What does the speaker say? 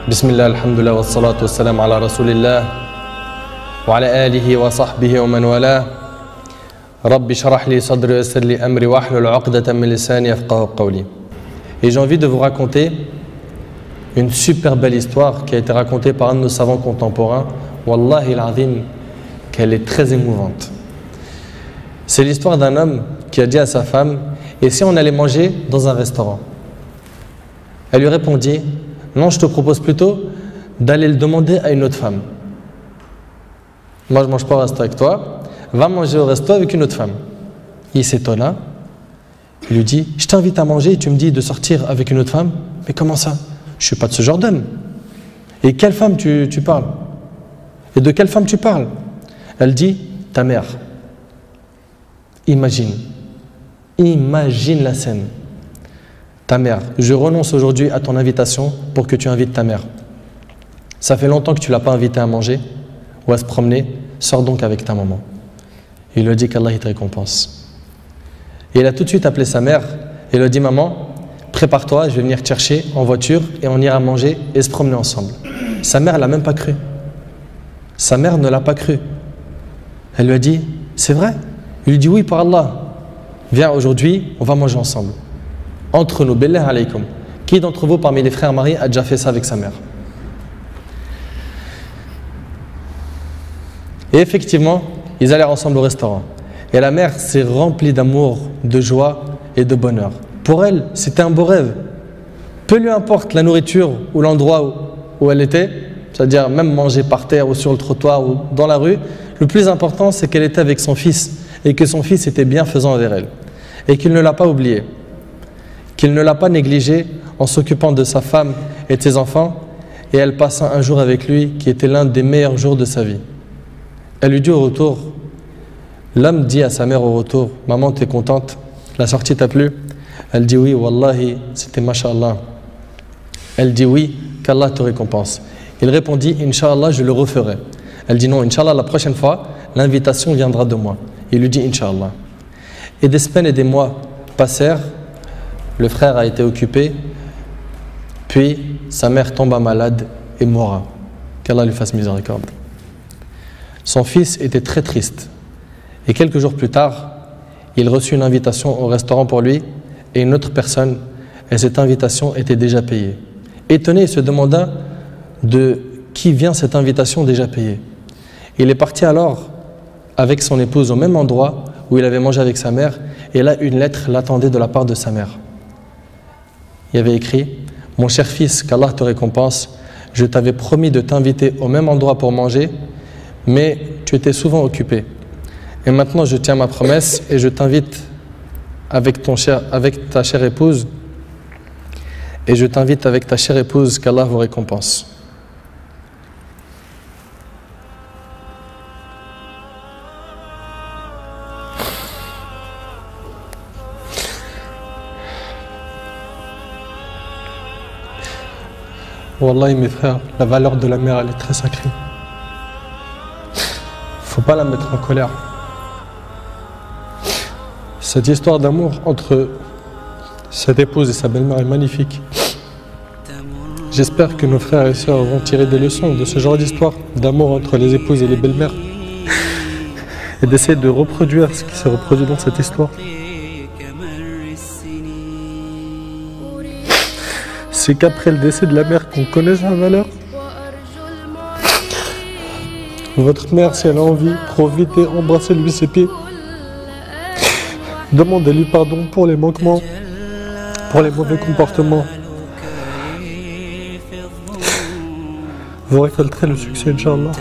بسم الله الحمد لله والصلاة والسلام على رسول الله وعلى آله وصحبه ومن والاه رب اشرح لي صدري ويسر لي أمري واحلل عقدة من لساني يفقهوا قولي. Et j'ai envie de vous raconter une super belle histoire qui a été racontée par un de nos savants contemporains. Wallahi al-azim, qu'elle est très émouvante. C'est l'histoire d'un homme qui a dit à sa femme: et si on allait manger dans un restaurant? Elle lui répondit: non, je te propose plutôt d'aller le demander à une autre femme. Moi, je ne mange pas au resto avec toi, va manger au resto avec une autre femme. Il s'étonna, il lui dit: je t'invite à manger et tu me dis de sortir avec une autre femme? Mais comment ça? Je ne suis pas de ce genre d'homme. Et quelle femme tu parles? Et de quelle femme tu parles? Elle dit: ta mère. Imagine la scène. Ta mère, je renonce aujourd'hui à ton invitation pour que tu invites ta mère. Ça fait longtemps que tu ne l'as pas invitée à manger ou à se promener, sors donc avec ta maman. Il lui a dit qu'Allah te récompense. Et il a tout de suite appelé sa mère et lui a dit: maman, prépare-toi, je vais venir te chercher en voiture et on ira manger et se promener ensemble. Sa mère ne l'a même pas cru. Sa mère ne l'a pas cru. Elle lui a dit: c'est vrai? Il lui dit: oui, par Allah. Viens, aujourd'hui, on va manger ensemble. Entre nous, billah alaykoum. Qui d'entre vous, parmi les frères mariés, a déjà fait ça avec sa mère? Et effectivement, ils allèrent ensemble au restaurant. Et la mère s'est remplie d'amour, de joie et de bonheur. Pour elle, c'était un beau rêve. Peu lui importe la nourriture ou l'endroit où elle était, c'est-à-dire même manger par terre ou sur le trottoir ou dans la rue, le plus important, c'est qu'elle était avec son fils et que son fils était bienfaisant envers elle. Et qu'il ne l'a pas oublié, qu'il ne l'a pas négligé en s'occupant de sa femme et de ses enfants, et elle passa un jour avec lui qui était l'un des meilleurs jours de sa vie. Elle lui dit au retour, l'homme dit à sa mère au retour: maman, tu es contente? La sortie t'a plu? Elle dit: oui, wallahi, c'était mashallah. Elle dit: oui, qu'Allah te récompense. Il répondit: Inch'Allah, je le referai. Elle dit: non, Inch'Allah, la prochaine fois, l'invitation viendra de moi. Il lui dit: Inch'Allah. Et des semaines et des mois passèrent. Le frère a été occupé, puis sa mère tomba malade et mourra. Qu'Allah lui fasse miséricorde. Son fils était très triste. Et quelques jours plus tard, il reçut une invitation au restaurant pour lui et une autre personne, et cette invitation était déjà payée. Étonné, il se demanda de qui vient cette invitation déjà payée. Il est parti alors avec son épouse au même endroit où il avait mangé avec sa mère, et là une lettre l'attendait de la part de sa mère. Il y avait écrit: mon cher fils, qu'Allah te récompense, je t'avais promis de t'inviter au même endroit pour manger, mais tu étais souvent occupé. Et maintenant je tiens ma promesse et je t'invite avec ta chère épouse, et je t'invite avec ta chère épouse, qu'Allah vous récompense. Wallahi mes frères, la valeur de la mère, elle est très sacrée. Faut pas la mettre en colère. Cette histoire d'amour entre cette épouse et sa belle-mère est magnifique. J'espère que nos frères et sœurs vont tirer des leçons de ce genre d'histoire d'amour entre les épouses et les belles-mères et d'essayer de reproduire ce qui s'est reproduit dans cette histoire. C'est qu'après le décès de la mère qu'on connaît sa valeur. Votre mère, si elle a envie, profitez, embrassez-lui ses pieds. Demandez-lui pardon pour les manquements, pour les mauvais comportements. Vous récolterez le succès, Inch'Allah.